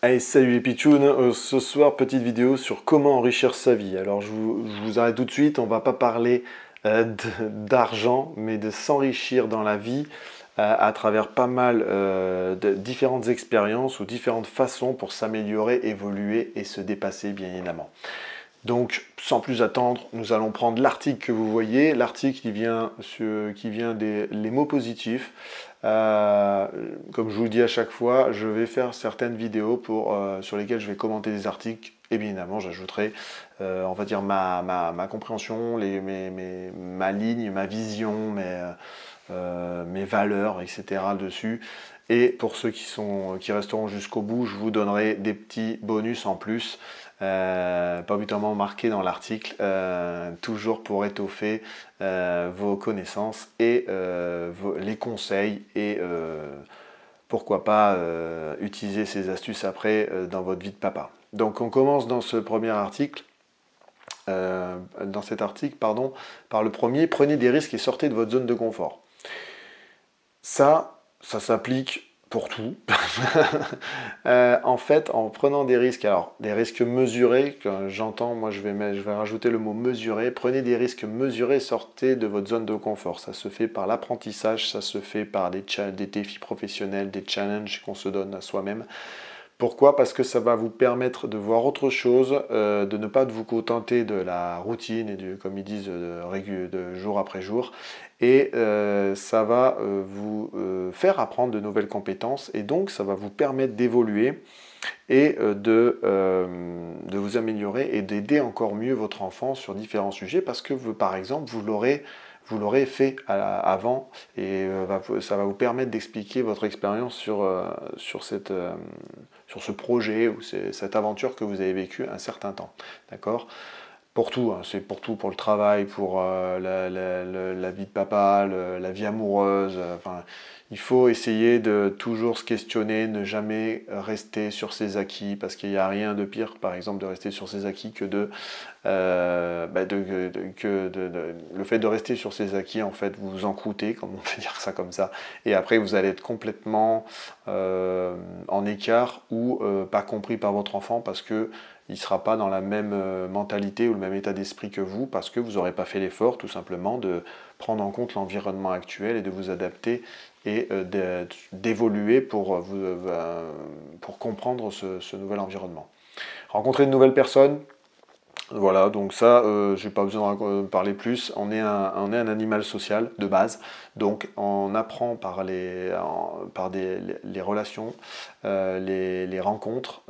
Hey, salut les pitchouns. Ce soir, petite vidéo sur comment enrichir sa vie. Alors je vous arrête tout de suite, on va pas parler d'argent, mais de s'enrichir dans la vie à travers pas mal de différentes expériences ou différentes façons pour s'améliorer, évoluer et se dépasser bien évidemment. Donc, sans plus attendre, nous allons prendre l'article que vous voyez. L'article qui vient des les mots positifs. Comme je vous le dis à chaque fois, je vais faire certaines vidéos sur lesquelles je vais commenter des articles. Et bien évidemment, j'ajouterai, on va dire, ma compréhension, ma ligne, ma vision, mes valeurs, etc. dessus. Et pour ceux qui resteront jusqu'au bout, je vous donnerai des petits bonus en plus, pas obligatoirement marqués dans l'article, toujours pour étoffer vos connaissances et les conseils et pourquoi pas utiliser ces astuces après dans votre vie de papa. Donc on commence dans ce premier article. Dans cet article, pardon, par le premier, prenez des risques et sortez de votre zone de confort. Ça s'applique pour tout. En fait, en prenant des risques, alors des risques mesurés, que j'entends, moi je vais rajouter le mot mesuré, prenez des risques mesurés, sortez de votre zone de confort. Ça se fait par l'apprentissage, ça se fait par des défis professionnels, des challenges qu'on se donne à soi-même. Pourquoi? Parce que ça va vous permettre de voir autre chose, de ne pas vous contenter de la routine et comme ils disent, de jour après jour. Et ça va vous faire apprendre de nouvelles compétences et donc ça va vous permettre d'évoluer et de vous améliorer et d'aider encore mieux votre enfant sur différents sujets parce que par exemple vous l'aurez fait avant et ça va vous permettre d'expliquer votre expérience sur ce projet ou cette aventure que vous avez vécue un certain temps. D'accord? Pour tout, hein, c'est pour tout, pour le travail, pour la vie de papa, la vie amoureuse. Enfin, il faut essayer de toujours se questionner, ne jamais rester sur ses acquis, parce qu'il n'y a rien de pire, par exemple, de rester sur ses acquis que le fait de rester sur ses acquis, en fait, vous en croûtez, comme on peut dire ça comme ça, et après vous allez être complètement en écart ou pas compris par votre enfant parce que il ne sera pas dans la même mentalité ou le même état d'esprit que vous parce que vous n'aurez pas fait l'effort tout simplement de prendre en compte l'environnement actuel et de vous adapter et d'évoluer pour comprendre ce nouvel environnement. Rencontrer de nouvelles personnes, voilà, donc ça, je n'ai pas besoin de parler plus. On est un animal social de base, donc on apprend par les relations, les rencontres.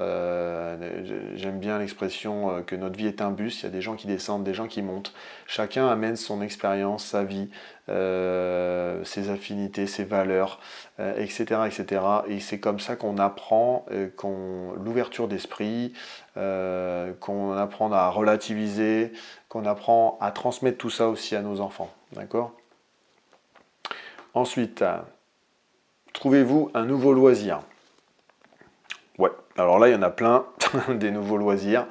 J'aime bien l'expression que notre vie est un bus, il y a des gens qui descendent, des gens qui montent. Chacun amène son expérience, sa vie, ses affinités, ses valeurs, etc., etc. Et c'est comme ça qu'on apprend l'ouverture d'esprit, qu'on apprend à relativiser, qu'on apprend à transmettre tout ça aussi à nos enfants. D'accord? Ensuite, trouvez-vous un nouveau loisir. Ouais, alors là, il y en a plein, des nouveaux loisirs.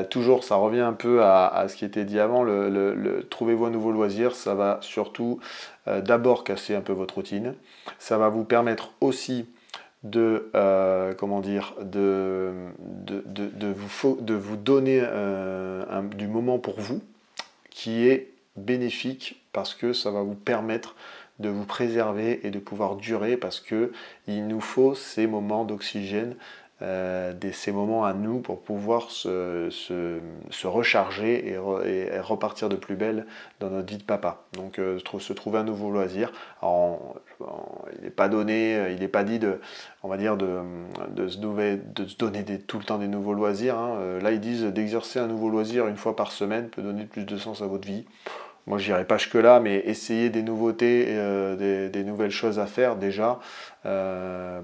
Toujours, ça revient un peu à ce qui était dit avant. Trouvez-vous un nouveau loisir, ça va surtout d'abord casser un peu votre routine. Ça va vous permettre aussi comment dire, de vous donner du moment pour vous qui est bénéfique parce que ça va vous permettre de vous préserver et de pouvoir durer parce que il nous faut ces moments d'oxygène, ces moments à nous pour pouvoir se recharger et repartir de plus belle dans notre vie de papa. Donc se trouver un nouveau loisir. Alors, il n'est pas donné, il n'est pas dit on va dire de se donner tout le temps des nouveaux loisirs. Hein. Là ils disent d'exercer un nouveau loisir une fois par semaine peut donner plus de sens à votre vie. Moi, je n'irai pas jusque-là, mais essayez des nouveautés, des nouvelles choses à faire déjà.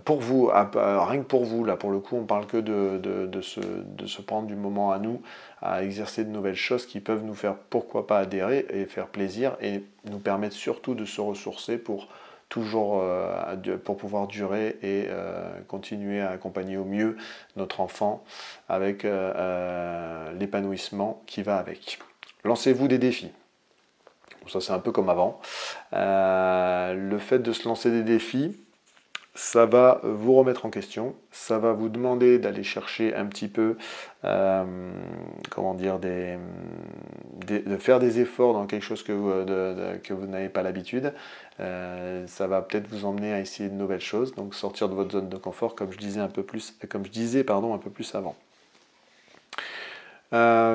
Pour vous, rien que pour vous, là, pour le coup, on parle que de se prendre du moment à nous, à exercer de nouvelles choses qui peuvent nous faire, pourquoi pas, adhérer et faire plaisir et nous permettre surtout de se ressourcer pour pouvoir durer et continuer à accompagner au mieux notre enfant avec l'épanouissement qui va avec. Lancez-vous des défis. Ça c'est un peu comme avant. Le fait de se lancer des défis, ça va vous remettre en question, ça va vous demander d'aller chercher un petit peu, comment dire, de faire des efforts dans quelque chose que vous n'avez pas l'habitude. Ça va peut-être vous emmener à essayer de nouvelles choses, donc sortir de votre zone de confort, comme je disais un peu plus avant.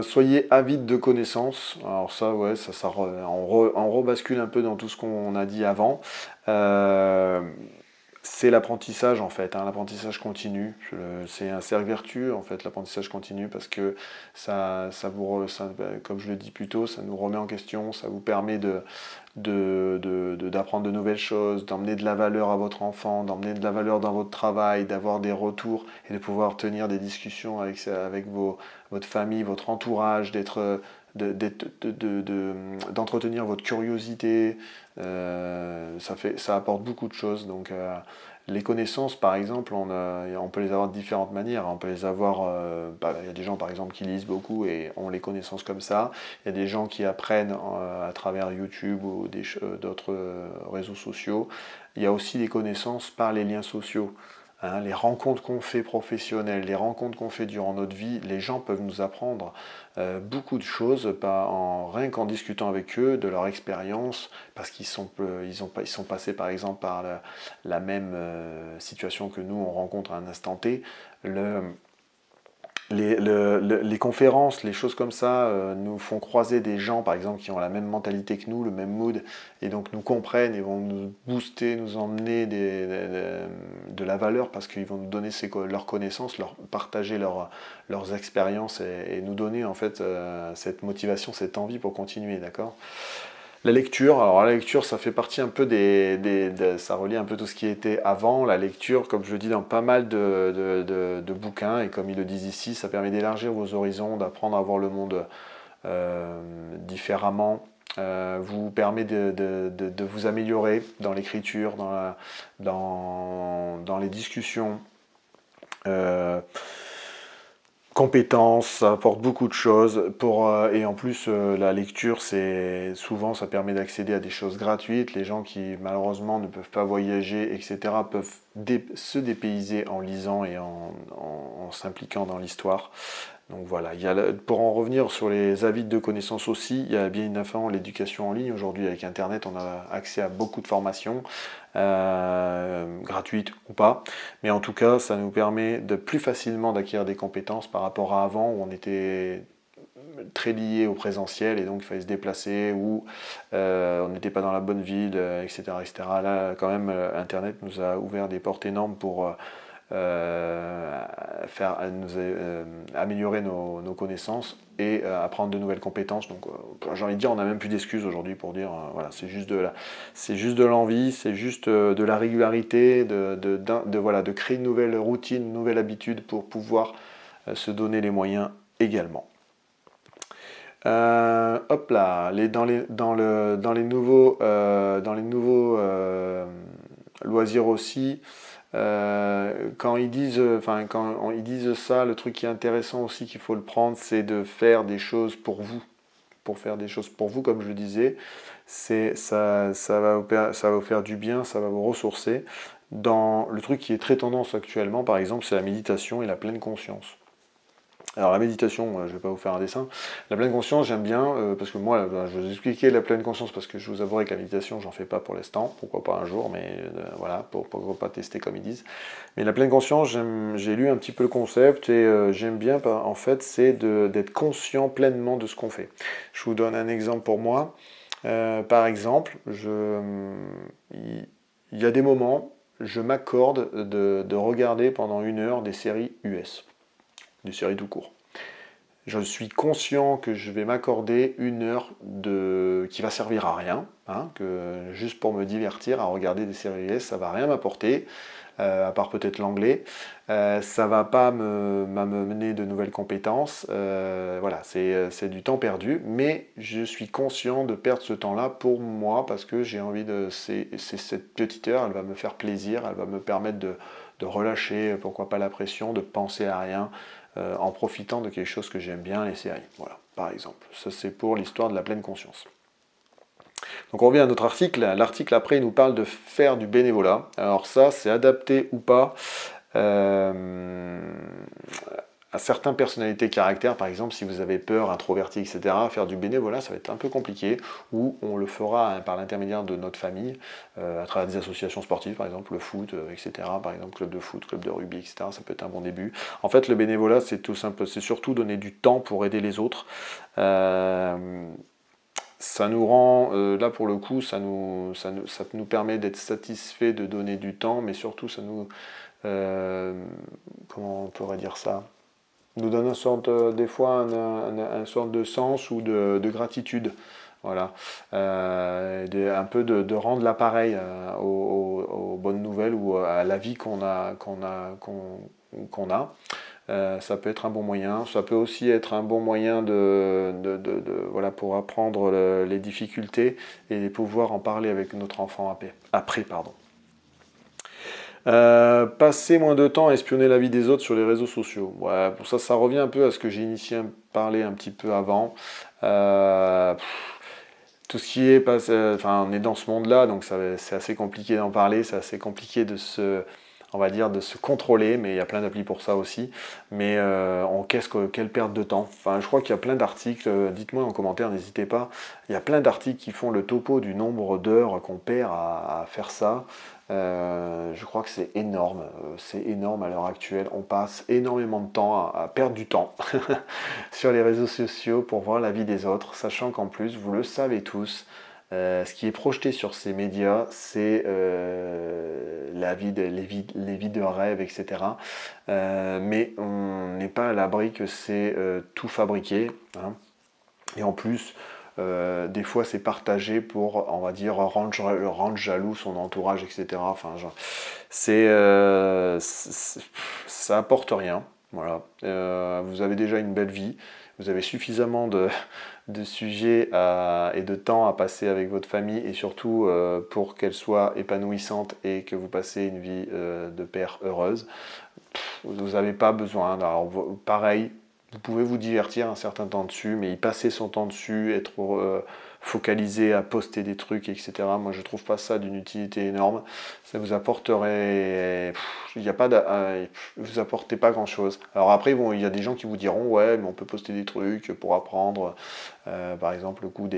Soyez avide de connaissances. Alors ça, ouais, on rebascule un peu dans tout ce qu'on a dit avant. C'est l'apprentissage en fait, hein, l'apprentissage continu. C'est un cercle vertueux en fait, l'apprentissage continu, parce que comme je le dis plus tôt, ça nous remet en question, ça vous permet d'apprendre de nouvelles choses, d'emmener de la valeur à votre enfant, d'emmener de la valeur dans votre travail, d'avoir des retours et de pouvoir tenir des discussions avec votre famille, votre entourage, d'entretenir votre curiosité. Ça apporte beaucoup de choses. Donc, les connaissances, par exemple, on peut les avoir de différentes manières. On peut les avoir, il y a des gens, par exemple, qui lisent beaucoup et ont les connaissances comme ça. Il y a des gens qui apprennent à travers YouTube ou d'autres réseaux sociaux. Il y a aussi des connaissances par les liens sociaux. Hein, les rencontres qu'on fait professionnelles, les rencontres qu'on fait durant notre vie, les gens peuvent nous apprendre beaucoup de choses, rien qu'en discutant avec eux de leur expérience, parce qu'ils sont passés par exemple par la même situation que nous on rencontre à un instant T. Les conférences, les choses comme ça nous font croiser des gens par exemple qui ont la même mentalité que nous, le même mood, et donc nous comprennent et vont nous booster, nous emmener de la valeur, parce qu'ils vont nous donner leurs connaissances, partager leurs expériences et nous donner en fait cette motivation, cette envie pour continuer, d'accord ? La lecture, alors la lecture ça fait partie un peu ça relie un peu tout ce qui était avant. La lecture, comme je le dis dans pas mal de bouquins, et comme ils le disent ici, ça permet d'élargir vos horizons, d'apprendre à voir le monde différemment, vous permet de vous améliorer dans l'écriture, dans les discussions. Compétences, ça apporte beaucoup de choses. Et en plus, la lecture, souvent, ça permet d'accéder à des choses gratuites. Les gens qui, malheureusement, ne peuvent pas voyager, etc., peuvent se dépayser en lisant et en s'impliquant dans l'histoire. Donc voilà, pour en revenir sur les avis de connaissances aussi, il y a bien évidemment l'éducation en ligne. Aujourd'hui, avec Internet, on a accès à beaucoup de formations, gratuites ou pas. Mais en tout cas, ça nous permet de plus facilement d'acquérir des compétences par rapport à avant, où on était très lié au présentiel et donc il fallait se déplacer, ou on n'était pas dans la bonne ville, etc., etc. Là, quand même, Internet nous a ouvert des portes énormes pour améliorer nos connaissances et apprendre de nouvelles compétences. Donc j'ai envie de dire, on n'a même plus d'excuses aujourd'hui pour dire voilà, c'est juste de l'envie, c'est juste de la régularité, de créer une nouvelle routine, une nouvelle habitude pour pouvoir se donner les moyens également. Hop là, dans les nouveaux loisirs aussi. Quand ils disent ça, le truc qui est intéressant aussi qu'il faut le prendre, c'est de faire des choses pour vous. Pour faire des choses pour vous, comme je le disais, ça va vous faire du bien, ça va vous ressourcer. Dans le truc qui est très tendance actuellement, par exemple, c'est la méditation et la pleine conscience. Alors la méditation, je ne vais pas vous faire un dessin. La pleine conscience, j'aime bien, parce que moi, je vais vous expliquer la pleine conscience, parce que je vous avouerai que la méditation, j'en fais pas pour l'instant, pourquoi pas un jour, mais voilà, pourquoi pas tester comme ils disent. Mais la pleine conscience, j'ai lu un petit peu le concept, et j'aime bien, en fait, c'est d'être conscient pleinement de ce qu'on fait. Je vous donne un exemple pour moi. Par exemple, il y a des moments, je m'accorde de regarder pendant 1 heure des séries US. Des séries tout court. Je suis conscient que je vais m'accorder 1 heure qui va servir à rien, hein, juste pour me divertir à regarder des séries US, ça va rien m'apporter, à part peut-être l'anglais. Ça va pas m'amener de nouvelles compétences. Voilà, c'est du temps perdu, mais je suis conscient de perdre ce temps-là pour moi, parce que j'ai envie cette petite heure, elle va me faire plaisir, elle va me permettre de relâcher, pourquoi pas la pression, de penser à rien, en profitant de quelque chose que j'aime bien, les séries. Voilà, par exemple. Ça, c'est pour l'histoire de la pleine conscience. Donc on revient à notre article. L'article après, il nous parle de faire du bénévolat. Alors ça, c'est adapté ou pas à certaines personnalités caractères. Par exemple, si vous avez peur, introverti, etc., faire du bénévolat, ça va être un peu compliqué. Ou on le fera par l'intermédiaire de notre famille, à travers des associations sportives, par exemple le foot, etc. Par exemple, club de foot, club de rugby, etc. Ça peut être un bon début. En fait, le bénévolat, c'est tout simple, c'est surtout donner du temps pour aider les autres. Ça nous rend, là pour le coup, ça nous permet d'être satisfait de donner du temps, mais surtout ça nous, comment on pourrait dire ça, nous donne une sorte, des fois un sorte de sens ou de gratitude. Voilà. Un peu de rendre l'appareil aux bonnes nouvelles ou à la vie qu'on a. Ça peut être un bon moyen. Ça peut aussi être un bon moyen voilà, pour apprendre les difficultés et pouvoir en parler avec notre enfant après. Pardon. Passer moins de temps à espionner la vie des autres sur les réseaux sociaux. Ouais, pour ça revient un peu à ce que j'ai initié à parler un petit peu avant. Tout ce qui est enfin, on est dans ce monde-là, donc c'est assez compliqué d'en parler, c'est assez compliqué on va dire, de se contrôler, mais il y a plein d'applis pour ça aussi. Mais quelle perte de temps. Enfin, je crois qu'il y a plein d'articles, dites-moi en commentaire, n'hésitez pas. Il y a plein d'articles qui font le topo du nombre d'heures qu'on perd à faire ça. Je crois que c'est énorme à l'heure actuelle. On passe énormément de temps à perdre du temps sur les réseaux sociaux pour voir la vie des autres, sachant qu'en plus, vous le savez tous, ce qui est projeté sur ces médias, c'est les vies de rêve, etc. Mais on n'est pas à l'abri que c'est tout fabriqué. Hein. Et en plus, des fois, c'est partagé pour, on va dire, rendre jaloux son entourage, etc. Enfin, ça apporte rien. Voilà. Vous avez déjà une belle vie. Vous avez suffisamment de sujets et de temps à passer avec votre famille et surtout pour qu'elle soit épanouissante et que vous passez une vie de père heureuse. Vous n'avez pas besoin. Alors, pareil, vous pouvez vous divertir un certain temps dessus, mais y passer son temps dessus, être focalisé à poster des trucs, etc. Moi, je trouve pas ça d'une utilité énorme. Ça vous apporterait, vous apportez pas grand-chose. Alors après, bon, il y a des gens qui vous diront, ouais, mais on peut poster des trucs pour apprendre, par exemple, le coup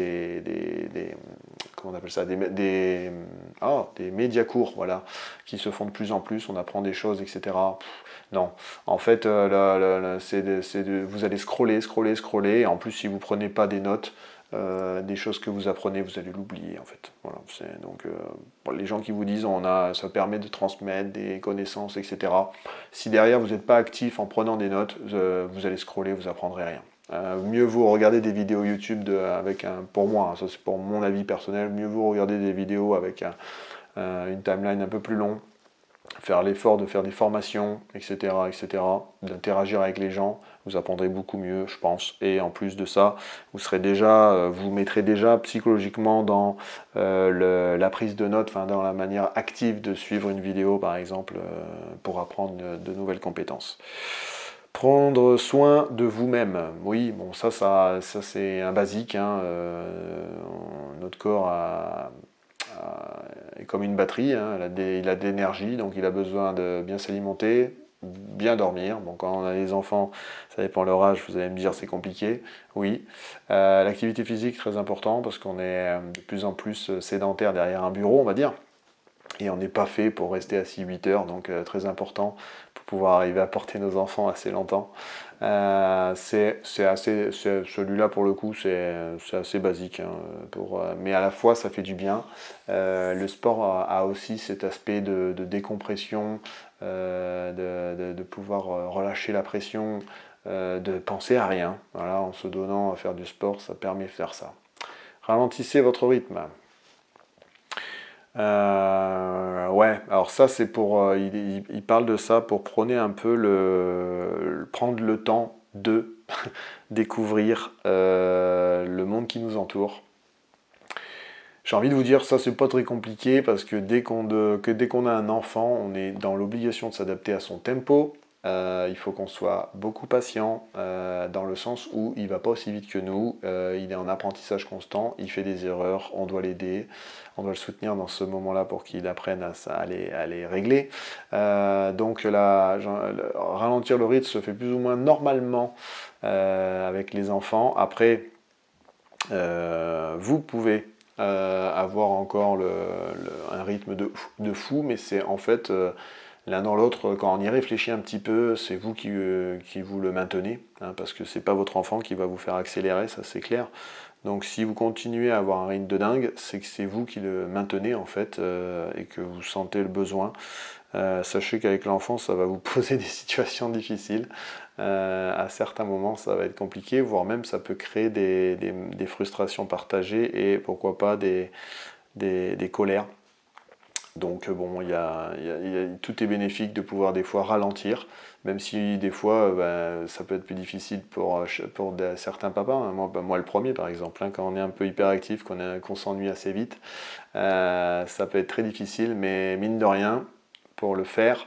comment on appelle ça, des médias courts, voilà, qui se font de plus en plus. On apprend des choses, etc. Non, en fait, vous allez scroller, et en plus, si vous prenez pas des notes, des choses que vous apprenez, vous allez l'oublier, en fait. Voilà, donc, pour les gens qui vous disent, ça permet de transmettre des connaissances, etc. Si derrière, vous n'êtes pas actif en prenant des notes, vous allez scroller, vous apprendrez rien. Mieux vous regarder des vidéos YouTube pour moi, hein, ça c'est pour mon avis personnel, mieux vous regarder des vidéos avec une timeline un peu plus longue, faire l'effort de faire des formations, etc., d'interagir avec les gens, vous apprendrez beaucoup mieux, je pense. Et en plus de ça, vous mettrez déjà psychologiquement dans la prise de notes, enfin dans la manière active de suivre une vidéo, par exemple, pour apprendre de nouvelles compétences. Prendre soin de vous-même. Oui, bon, ça c'est un basique. Hein, notre corps est comme une batterie, hein, il a de l'énergie, donc il a besoin de bien s'alimenter, bien dormir. Bon, quand on a des enfants, ça dépend de leur âge, vous allez me dire c'est compliqué. Oui. L'activité physique, très important, parce qu'on est de plus en plus sédentaire derrière un bureau, on va dire. Et on n'est pas fait pour rester assis 8 heures, donc très important pour pouvoir arriver à porter nos enfants assez longtemps. Celui-là pour le coup, c'est assez basique, hein, mais à la fois ça fait du bien. Le sport a aussi cet aspect de décompression, de pouvoir relâcher la pression, de penser à rien. Voilà, en se donnant à faire du sport, ça permet de faire ça. Ralentissez votre rythme. Ouais, alors ça c'est pour, il parle de ça pour prôner un peu prendre le temps de découvrir le monde qui nous entoure. J'ai envie de vous dire, ça c'est pas très compliqué parce que dès qu'on a un enfant, on est dans l'obligation de s'adapter à son tempo, il faut qu'on soit beaucoup patient, dans le sens où il ne va pas aussi vite que nous, il est en apprentissage constant, il fait des erreurs, on doit l'aider, on doit le soutenir dans ce moment-là pour qu'il apprenne à les régler. Donc ralentir le rythme se fait plus ou moins normalement avec les enfants. Après, vous pouvez avoir encore un rythme de fou, mais c'est en fait l'un dans l'autre, quand on y réfléchit un petit peu, c'est vous qui vous le maintenez, hein, parce que c'est pas votre enfant qui va vous faire accélérer, ça c'est clair. Donc si vous continuez à avoir un rythme de dingue, c'est que c'est vous qui le maintenez en fait, et que vous sentez le besoin. Sachez qu'avec l'enfant, ça va vous poser des situations difficiles. À certains moments, ça va être compliqué, voire même ça peut créer des frustrations partagées et pourquoi pas des colères. Donc bon, tout est bénéfique de pouvoir des fois ralentir, même si des fois ça peut être plus difficile pour certains papas, hein. Moi le premier par exemple, hein, quand on est un peu hyperactif, qu'on s'ennuie assez vite, ça peut être très difficile, mais mine de rien, pour le faire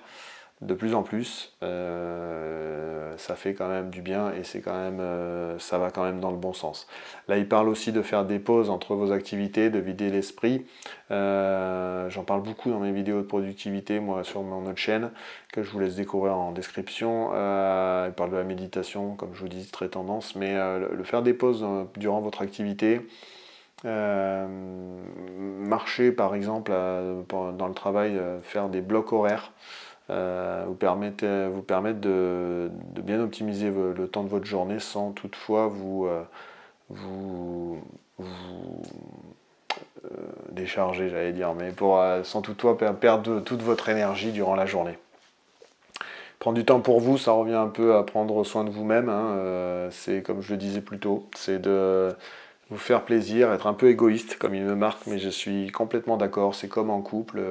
de plus en plus, ça fait quand même du bien et ça va quand même dans le bon sens. Là, il parle aussi de faire des pauses entre vos activités, de vider l'esprit. J'en parle beaucoup dans mes vidéos de productivité, moi, sur mon autre chaîne, que je vous laisse découvrir en description. Il parle de la méditation, comme je vous dis, très tendance, mais le faire des pauses durant votre activité, marcher par exemple dans le travail, faire des blocs horaires, vous permettre de bien optimiser le temps de votre journée sans toutefois vous décharger, j'allais dire, mais sans toutefois perdre toute votre énergie durant la journée. Prendre du temps pour vous, ça revient un peu à prendre soin de vous-même, hein, c'est comme je le disais plus tôt, c'est de vous faire plaisir, être un peu égoïste comme il me marque, mais je suis complètement d'accord, c'est comme en couple,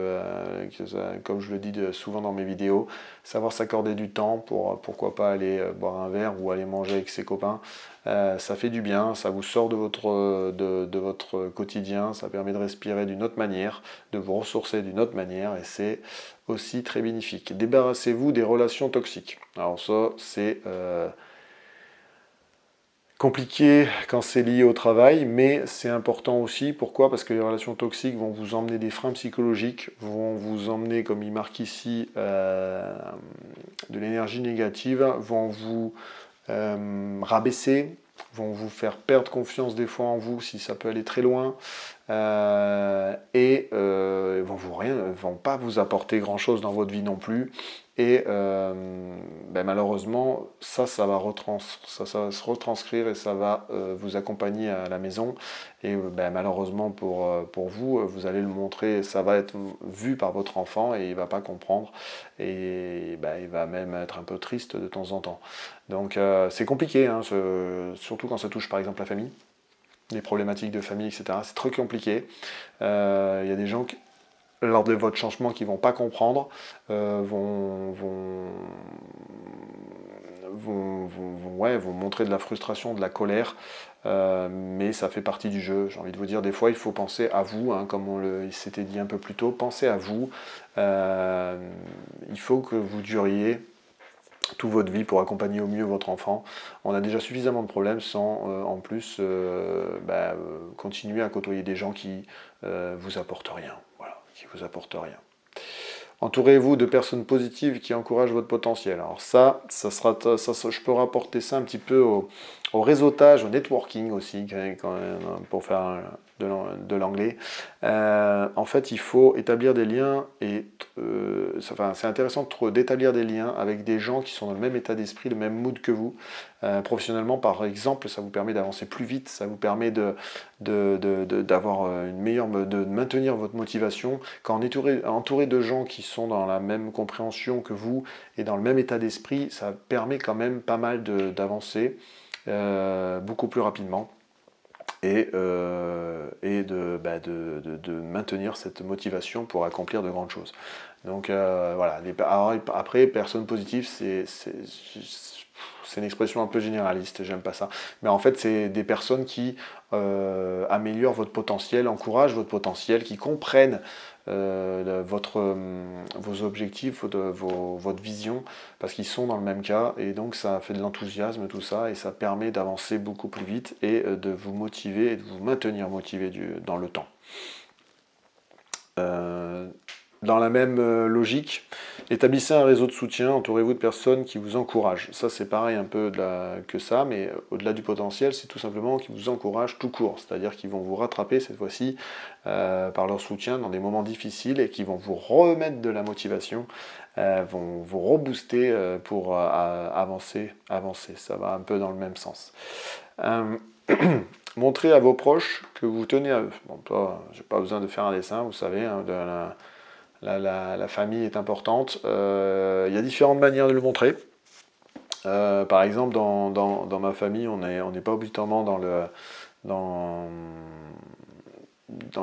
comme je le dis souvent dans mes vidéos, savoir s'accorder du temps pour pourquoi pas aller boire un verre ou aller manger avec ses copains, ça fait du bien, ça vous sort de votre quotidien, ça permet de respirer d'une autre manière, de vous ressourcer d'une autre manière, et c'est aussi très bénéfique. Débarrassez-vous des relations toxiques. Alors ça, c'est compliqué quand c'est lié au travail, mais c'est important aussi. Pourquoi? Parce que les relations toxiques vont vous emmener des freins psychologiques, vont vous emmener, comme il marque ici, de l'énergie négative, vont vous rabaisser, vont vous faire perdre confiance des fois en vous si ça peut aller très loin, et vont pas vous apporter grand chose dans votre vie non plus. Et malheureusement, ça va se retranscrire et ça va vous accompagner à la maison. Et malheureusement pour vous, vous allez le montrer, ça va être vu par votre enfant et il ne va pas comprendre. Et il va même être un peu triste de temps en temps. Donc c'est compliqué, hein, surtout quand ça touche par exemple la famille, les problématiques de famille, etc. C'est très compliqué. Il y a des gens lors de votre changement qui ne vont pas comprendre, vont montrer de la frustration, de la colère, mais ça fait partie du jeu. J'ai envie de vous dire, des fois il faut penser à vous, hein, comme il s'était dit un peu plus tôt, pensez à vous. Il faut que vous duriez toute votre vie pour accompagner au mieux votre enfant. On a déjà suffisamment de problèmes sans en plus continuer à côtoyer des gens qui vous apportent rien. Voilà, qui vous apportent rien. Entourez-vous de personnes positives qui encouragent votre potentiel. Alors je peux rapporter ça un petit peu au réseautage, au networking aussi, pour faire de l'anglais. En fait, il faut établir des liens et c'est intéressant d'établir des liens avec des gens qui sont dans le même état d'esprit, le même mood que vous. Professionnellement, par exemple, ça vous permet d'avancer plus vite, ça vous permet de maintenir votre motivation. Quand on est entouré de gens qui sont dans la même compréhension que vous et dans le même état d'esprit, ça permet quand même pas mal d'avancer beaucoup plus rapidement et de maintenir cette motivation pour accomplir de grandes choses. Donc voilà, alors, après, personne positive, c'est une expression un peu généraliste, j'aime pas ça. Mais en fait, c'est des personnes qui améliorent votre potentiel, encouragent votre potentiel, qui comprennent vos objectifs, votre vision, parce qu'ils sont dans le même cas, et donc ça fait de l'enthousiasme, tout ça, et ça permet d'avancer beaucoup plus vite et de vous motiver et de vous maintenir motivé dans le temps. Dans la même logique, établissez un réseau de soutien, entourez-vous de personnes qui vous encouragent. Ça, c'est pareil un peu que ça, mais au-delà du potentiel, c'est tout simplement qu'ils vous encouragent tout court. C'est-à-dire qu'ils vont vous rattraper cette fois-ci par leur soutien dans des moments difficiles et qui vont vous remettre de la motivation, vont vous rebooster pour avancer. Ça va un peu dans le même sens. Montrez à vos proches que vous tenez à eux. Bon, toi, j'ai pas besoin de faire un dessin, vous savez, hein, la famille est importante. Il y a différentes manières de le montrer. Par exemple, dans ma famille, on n'est pas obligatoirement dans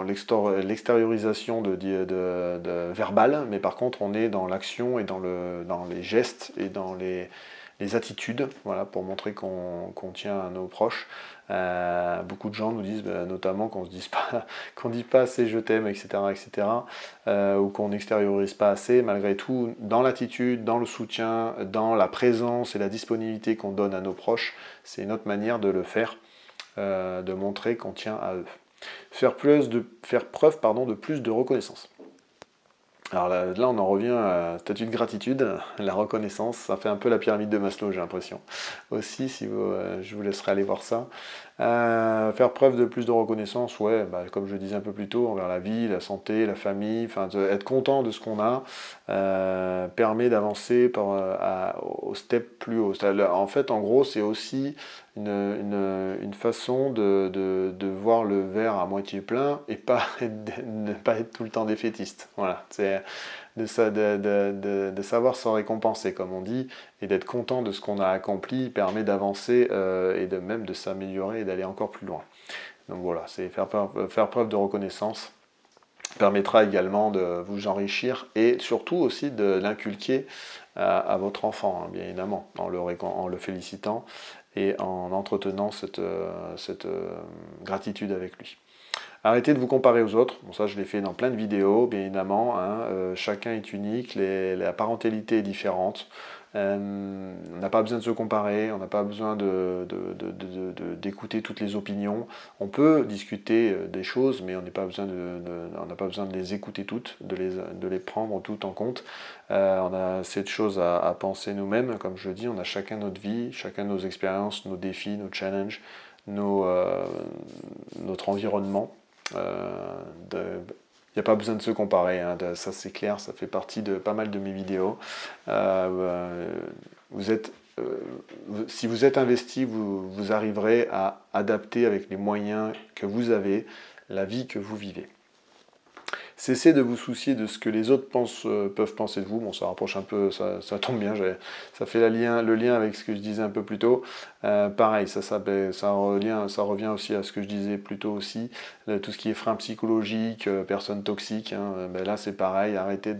l'extériorisation de verbal, mais par contre, on est dans l'action et dans les gestes et dans les attitudes, voilà, pour montrer qu'on tient à nos proches. Beaucoup de gens nous disent notamment qu'on ne dit pas assez je t'aime, etc., ou qu'on n'extériorise pas assez. Malgré tout, dans l'attitude, dans le soutien, dans la présence et la disponibilité qu'on donne à nos proches, c'est une autre manière de le faire, de montrer qu'on tient à eux. Faire preuve de plus de reconnaissance. Alors là, on en revient à la statut de gratitude, la reconnaissance, ça fait un peu la pyramide de Maslow, j'ai l'impression. Aussi, je vous laisserai aller voir ça. Faire preuve de plus de reconnaissance, ouais, comme je disais un peu plus tôt, envers la vie, la santé, la famille, être content de ce qu'on a, permet d'avancer au step plus haut. En fait, en gros, c'est aussi une façon de voir le verre à moitié plein et ne pas être tout le temps défaitiste. Voilà, c'est de savoir s'en récompenser, comme on dit, et d'être content de ce qu'on a accompli permet d'avancer et même de s'améliorer et d'aller encore plus loin. Donc voilà, c'est faire preuve de reconnaissance permettra également de vous enrichir et surtout aussi de l'inculquer à votre enfant, hein, bien évidemment, en le félicitant et en entretenant cette gratitude avec lui. Arrêtez de vous comparer aux autres. Bon, ça, je l'ai fait dans plein de vidéos, bien évidemment. Hein. Chacun est unique, la parentalité est différente. On n'a pas besoin de se comparer, on n'a pas besoin d'écouter toutes les opinions. On peut discuter des choses, mais on n'a pas besoin de les écouter toutes, de les prendre toutes en compte. On a cette chose à penser nous-mêmes, comme je dis, on a chacun notre vie, chacun nos expériences, nos défis, nos challenges, notre environnement. Il n'y a pas besoin de se comparer, hein, ça c'est clair, ça fait partie de pas mal de mes vidéos. Si vous êtes investi, vous arriverez à adapter avec les moyens que vous avez la vie que vous vivez. Cessez de vous soucier de ce que les autres peuvent penser de vous. Bon, ça rapproche un peu, ça tombe bien, ça fait le lien avec ce que je disais un peu plus tôt. Pareil, ça revient aussi à ce que je disais plus tôt aussi, tout ce qui est frein psychologique, personnes toxiques. Hein, là, c'est pareil, arrêtez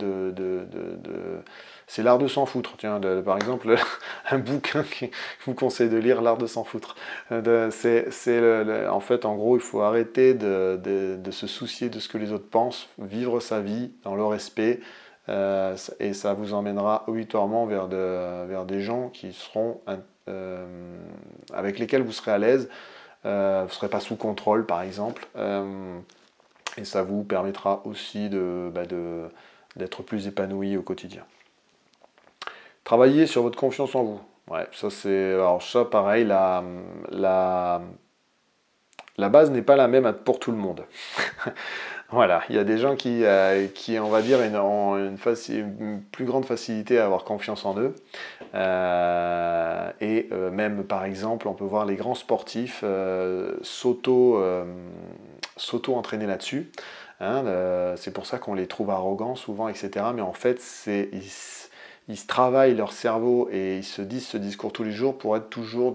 c'est l'art de s'en foutre. Tiens, par exemple, un bouquin que je vous conseille de lire, l'art de s'en foutre. En fait, en gros, il faut arrêter de se soucier de ce que les autres pensent, vivre sa vie dans le respect, et ça vous emmènera obligatoirement vers des gens qui seront avec lesquels vous serez à l'aise, vous ne serez pas sous contrôle, par exemple, et ça vous permettra aussi d'être plus épanoui au quotidien. Travaillez sur votre confiance en vous. Ouais, alors ça pareil, la base n'est pas la même pour tout le monde. Voilà, il y a des gens qui on va dire, ont une plus grande facilité à avoir confiance en eux. Même, par exemple, on peut voir les grands sportifs s'auto-entraîner là-dessus. Hein, c'est pour ça qu'on les trouve arrogants souvent, etc. Mais en fait, ils se travaillent leur cerveau et ils se disent ce discours tous les jours pour être toujours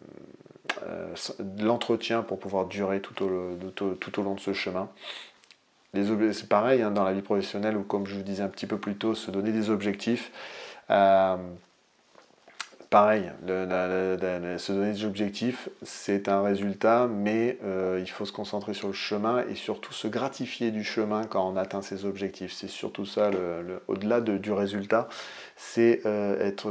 de l'entretien pour pouvoir durer tout au long de ce chemin. C'est pareil hein, dans la vie professionnelle ou comme je vous disais un petit peu plus tôt, se donner des objectifs. Pareil, se donner des objectifs, c'est un résultat, mais il faut se concentrer sur le chemin et surtout se gratifier du chemin quand on atteint ses objectifs. C'est surtout ça, au-delà du résultat, c'est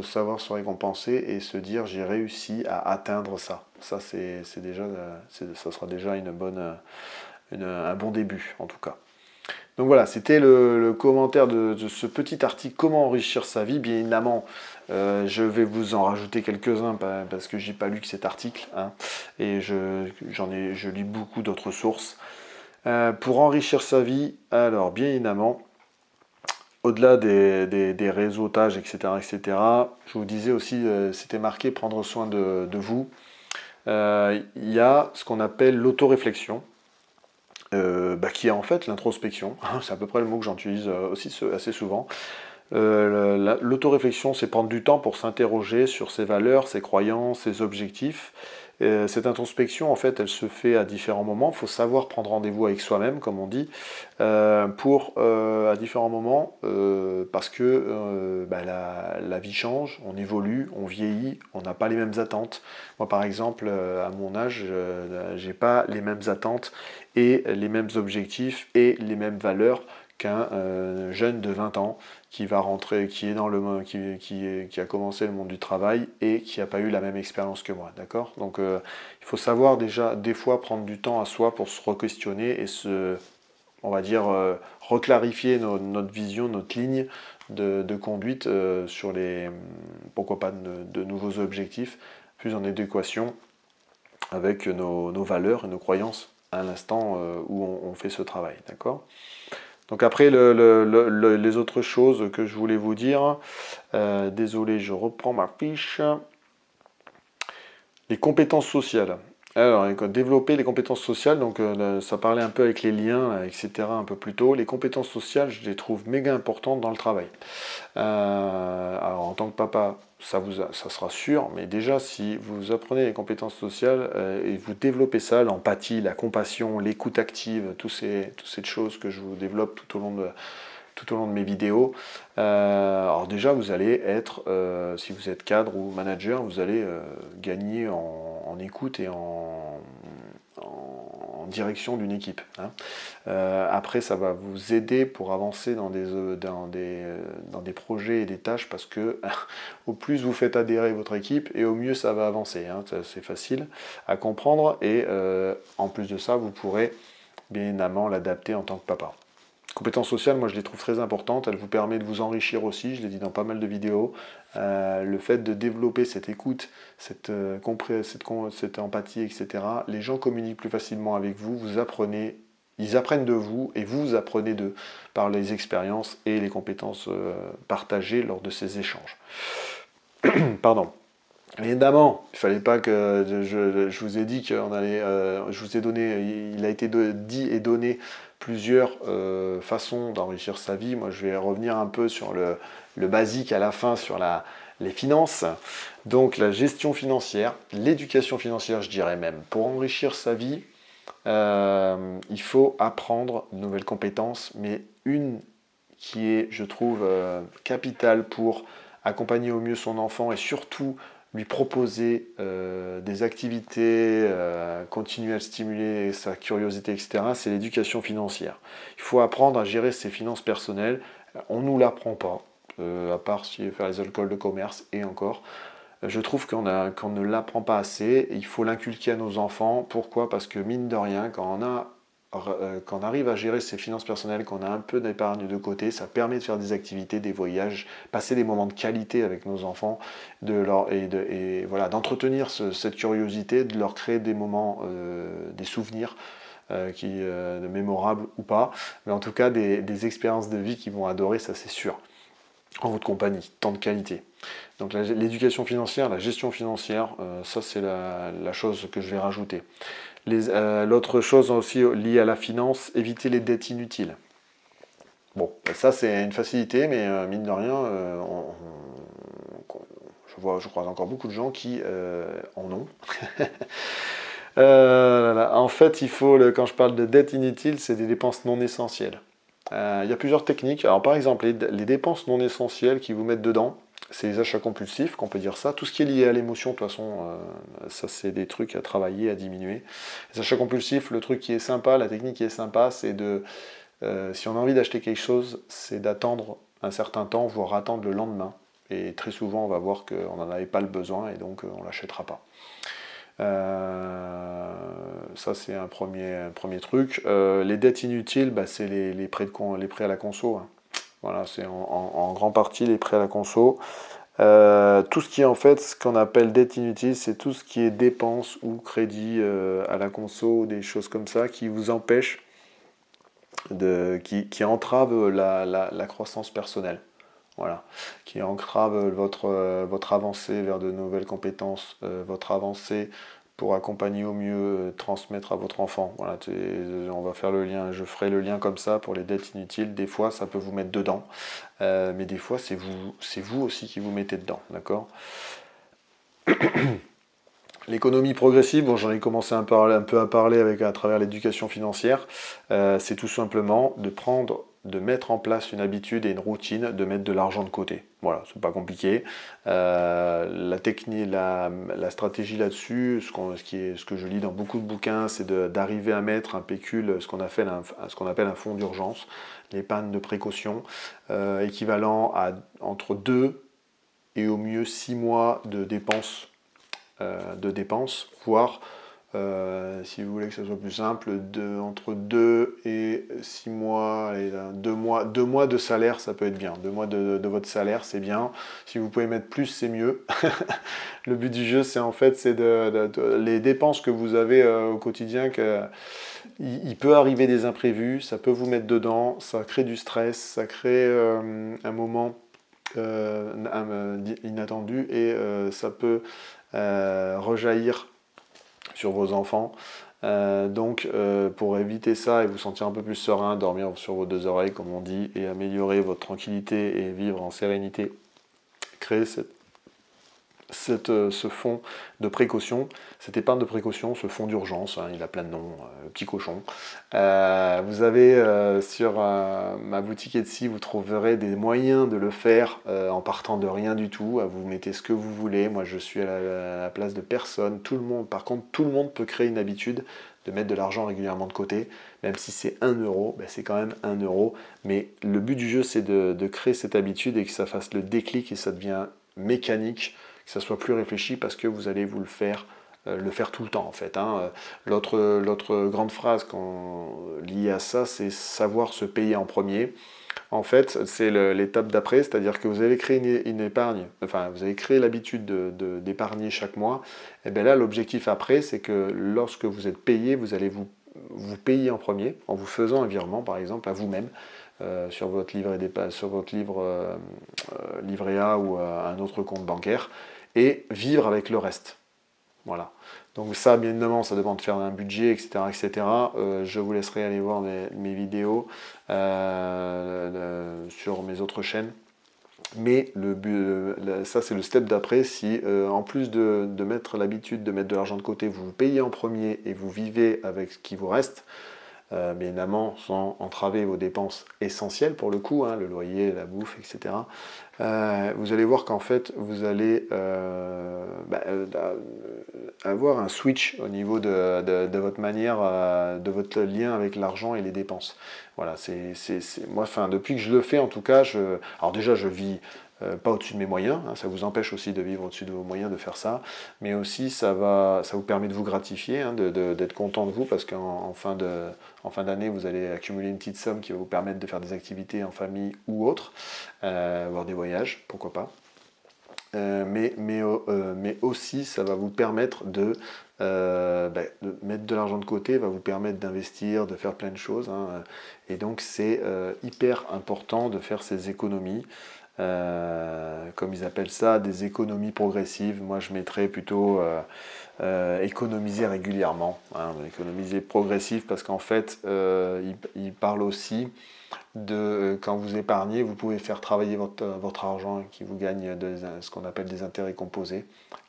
savoir se récompenser et se dire j'ai réussi à atteindre ça. Ça, ça sera déjà un bon début en tout cas. Donc voilà, c'était le commentaire de ce petit article Comment enrichir sa vie. Bien évidemment, je vais vous en rajouter quelques-uns parce que j'ai pas lu que cet article hein, et je lis beaucoup d'autres sources. Pour enrichir sa vie, alors bien évidemment, au-delà des réseautages, etc., je vous disais aussi, c'était marqué prendre soin de vous. Il y a ce qu'on appelle l'autoréflexion. Qui est en fait l'introspection. C'est à peu près le mot que j'utilise aussi assez souvent. L'autoréflexion, c'est prendre du temps pour s'interroger sur ses valeurs, ses croyances, ses objectifs. Cette introspection, en fait, elle se fait à différents moments. Il faut savoir prendre rendez-vous avec soi-même, comme on dit, à différents moments, parce que la vie change, on évolue, on vieillit, on n'a pas les mêmes attentes. Moi, par exemple, à mon âge, j'ai pas les mêmes attentes et les mêmes objectifs et les mêmes valeurs qu'un jeune de 20 ans qui va rentrer, qui a commencé le monde du travail et qui n'a pas eu la même expérience que moi, d'accord? Donc il faut savoir déjà des fois prendre du temps à soi pour se re-questionner et on va dire, reclarifier notre vision, notre ligne de conduite sur pourquoi pas de nouveaux objectifs, plus en adéquation avec nos valeurs et nos croyances à l'instant où on fait ce travail, d'accord? Donc après, les autres choses que je voulais vous dire, désolé, je reprends ma fiche. Les compétences sociales. Alors, développer les compétences sociales, donc ça parlait un peu avec les liens, etc. un peu plus tôt. Les compétences sociales, je les trouve méga importantes dans le travail. Alors, en tant que papa, ça sera sûr, mais déjà, si vous apprenez les compétences sociales et vous développez ça, l'empathie, la compassion, l'écoute active, toutes ces choses que je vous développe tout au long de mes vidéos. Alors déjà, vous allez être, si vous êtes cadre ou manager, vous allez gagner en écoute et en direction d'une équipe. Hein. Après, ça va vous aider pour avancer dans des projets et des tâches parce que au plus vous faites adhérer votre équipe et au mieux ça va avancer. Hein. C'est facile à comprendre et en plus de ça, vous pourrez bien évidemment l'adapter en tant que papa. Compétences sociales, moi je les trouve très importantes, elles vous permettent de vous enrichir aussi, je l'ai dit dans pas mal de vidéos. Le fait de développer cette écoute, cette empathie, etc. Les gens communiquent plus facilement avec vous, ils apprennent de vous et vous apprenez d'eux par les expériences et les compétences partagées lors de ces échanges. Pardon. Évidemment, il ne fallait pas que je vous ai dit qu'on allait, je vous ai donné, il a été dit et donné plusieurs façons d'enrichir sa vie. Moi, je vais revenir un peu sur le basique à la fin, sur les finances. Donc, la gestion financière, l'éducation financière, je dirais même. Pour enrichir sa vie, il faut apprendre de nouvelles compétences, mais une qui est, je trouve, capitale pour accompagner au mieux son enfant et surtout lui proposer des activités, continuer à stimuler sa curiosité, etc., c'est l'éducation financière. Il faut apprendre à gérer ses finances personnelles. On ne nous l'apprend pas, à part si faire les écoles de commerce et encore. Je trouve qu'on ne l'apprend pas assez. Il faut l'inculquer à nos enfants. Pourquoi? Parce que mine de rien, quand on arrive à gérer ses finances personnelles, qu'on a un peu d'épargne de côté, ça permet de faire des activités, des voyages, passer des moments de qualité avec nos enfants, voilà, d'entretenir cette curiosité, de leur créer des moments, des souvenirs mémorables ou pas, mais en tout cas des expériences de vie qu'ils vont adorer, ça c'est sûr, en votre compagnie, temps de qualité. Donc l'éducation financière, la gestion financière, ça c'est la chose que je vais rajouter. L'autre chose aussi liée à la finance, éviter les dettes inutiles. Bon, ça c'est une facilité, mais mine de rien, je croise encore beaucoup de gens qui en ont. En fait, quand je parle de dette inutile, c'est des dépenses non essentielles. Il y a plusieurs techniques. Alors par exemple, les dépenses non essentielles qui vous mettent dedans, c'est les achats compulsifs, qu'on peut dire ça. Tout ce qui est lié à l'émotion, de toute façon, ça c'est des trucs à travailler, à diminuer. Les achats compulsifs, le truc qui est sympa, la technique qui est sympa, c'est si on a envie d'acheter quelque chose, c'est d'attendre un certain temps, voire attendre le lendemain. Et très souvent, on va voir qu'on n'en avait pas le besoin et donc on ne l'achètera pas. Ça c'est un premier truc. Les dettes inutiles, bah, c'est les prêts à la conso, hein. Voilà, c'est en grande partie les prêts à la conso. Tout ce qui est en fait ce qu'on appelle dette inutile, c'est tout ce qui est dépenses ou crédit à la conso, des choses comme ça qui vous empêchent, qui entravent la croissance personnelle. Voilà, qui entrave votre avancée vers de nouvelles compétences, votre avancée pour accompagner au mieux, transmettre à votre enfant. Voilà, on va faire le lien, je ferai le lien comme ça pour les dettes inutiles. Des fois, ça peut vous mettre dedans, mais des fois, c'est vous aussi qui vous mettez dedans, d'accord? L'économie progressive, bon, j'en ai commencé un peu à parler à travers l'éducation financière, c'est tout simplement de mettre en place une habitude et une routine de mettre de l'argent de côté. Voilà, c'est pas compliqué. La technique, la stratégie là-dessus, ce que je lis dans beaucoup de bouquins, c'est d'arriver à mettre un pécule, ce qu'on appelle un fonds d'urgence, l'épargne de précaution, équivalent à entre 2 et au mieux 6 mois de dépenses, voire, si vous voulez que ce soit plus simple, entre 2 et 6 mois, et 2 mois de salaire, ça peut être bien. 2 mois de votre salaire, c'est bien. Si vous pouvez mettre plus, c'est mieux. Le but du jeu, c'est en fait, les dépenses que vous avez au quotidien, il peut arriver des imprévus, ça peut vous mettre dedans, ça crée du stress, ça crée un moment inattendu et ça peut rejaillir sur vos enfants. Donc pour éviter ça et vous sentir un peu plus serein, dormir sur vos deux oreilles comme on dit, et améliorer votre tranquillité et vivre en sérénité, créer ce fonds de précaution, cette épargne de précaution, ce fonds d'urgence, hein, il a plein de noms, le petit cochon. Vous avez sur ma boutique Etsy, vous trouverez des moyens de le faire en partant de rien du tout. Vous mettez ce que vous voulez, moi je suis à la place de personne. Par contre, tout le monde peut créer une habitude de mettre de l'argent régulièrement de côté, même si c'est 1 euro, ben c'est quand même 1 euro. Mais le but du jeu, c'est de créer cette habitude et que ça fasse le déclic et ça devient mécanique, que ça soit plus réfléchi parce que vous allez le faire tout le temps en fait, hein. L'autre grande phrase liée à ça, c'est savoir se payer en premier. En fait, c'est l'étape d'après, c'est-à-dire que vous allez créer une épargne, enfin vous allez créer l'habitude d'épargner chaque mois. Et bien là, l'objectif après, c'est que lorsque vous êtes payé, vous allez vous payer en premier en vous faisant un virement par exemple à vous-même. Sur votre livret A ou un autre compte bancaire, et vivre avec le reste. Voilà. Donc ça, bien évidemment, ça demande de faire un budget, etc. etc. Je vous laisserai aller voir mes vidéos sur mes autres chaînes. Mais ça, c'est le step d'après. Si en plus de mettre l'habitude de mettre de l'argent de côté, vous vous payez en premier et vous vivez avec ce qui vous reste, bien évidemment sans entraver vos dépenses essentielles pour le coup, hein, le loyer, la bouffe, etc. Vous allez voir qu'en fait vous allez avoir un switch au niveau de votre manière, de votre lien avec l'argent et les dépenses. Voilà, moi, enfin, depuis que je le fais en tout cas, alors déjà je vis pas au-dessus de mes moyens, hein, ça vous empêche aussi de vivre au-dessus de vos moyens de faire ça, mais aussi ça vous permet de vous gratifier, hein, d'être content de vous, parce qu'en fin d'année, vous allez accumuler une petite somme qui va vous permettre de faire des activités en famille ou autre, voire des voyages, pourquoi pas. Mais aussi, ça va vous permettre de mettre de l'argent de côté, va vous permettre d'investir, de faire plein de choses, hein, et donc c'est hyper important de faire ces économies. Comme ils appellent ça, des économies progressives. Moi, je mettrais plutôt économiser régulièrement, hein, économiser progressif, parce qu'en fait, il parle aussi quand vous épargnez, vous pouvez faire travailler votre argent qui vous gagne ce qu'on appelle des intérêts composés,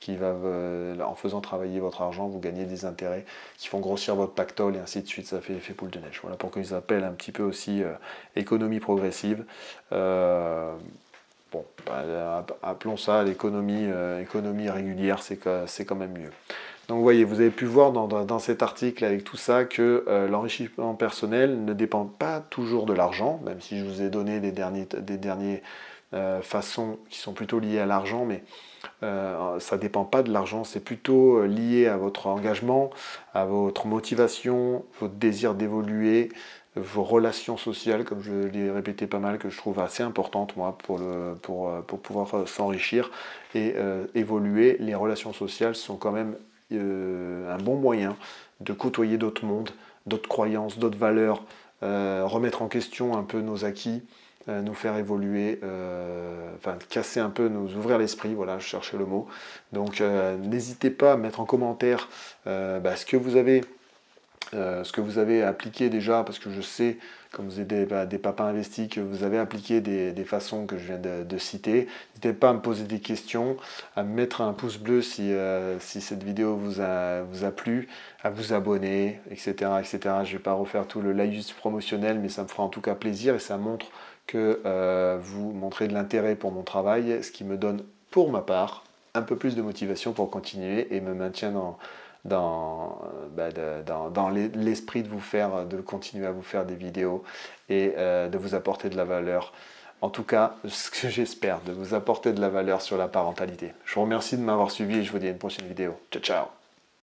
en faisant travailler votre argent, vous gagnez des intérêts qui font grossir votre pactole et ainsi de suite, ça fait l'effet boule de neige. Voilà pourquoi ils appellent un petit peu aussi économie progressive. Bon, appelons ça l'économie économie régulière, c'est quand même mieux. Donc vous voyez, vous avez pu voir dans cet article avec tout ça que l'enrichissement personnel ne dépend pas toujours de l'argent, même si je vous ai donné des dernières façons qui sont plutôt liées à l'argent, mais ça ne dépend pas de l'argent, c'est plutôt lié à votre engagement, à votre motivation, votre désir d'évoluer, vos relations sociales, comme je l'ai répété pas mal, que je trouve assez importantes moi pour pouvoir s'enrichir et évoluer. Les relations sociales sont quand même un bon moyen de côtoyer d'autres mondes, d'autres croyances, d'autres valeurs, remettre en question un peu nos acquis, nous faire évoluer, enfin casser un peu, nous ouvrir l'esprit, voilà, je cherchais le mot. Donc n'hésitez pas à mettre en commentaire ce que vous avez appliqué déjà, parce que je sais, comme vous êtes des papas investis, que vous avez appliqué des façons que je viens de citer. N'hésitez pas à me poser des questions, à me mettre un pouce bleu si cette vidéo vous a plu, à vous abonner, etc. etc. Je ne vais pas refaire tout le laïus promotionnel, mais ça me fera en tout cas plaisir et ça montre que vous montrez de l'intérêt pour mon travail, ce qui me donne, pour ma part, un peu plus de motivation pour continuer et me maintient dans l'esprit de continuer à vous faire des vidéos et de vous apporter de la valeur. En tout cas, ce que j'espère, de vous apporter de la valeur sur la parentalité. Je vous remercie de m'avoir suivi et je vous dis à une prochaine vidéo. Ciao, ciao!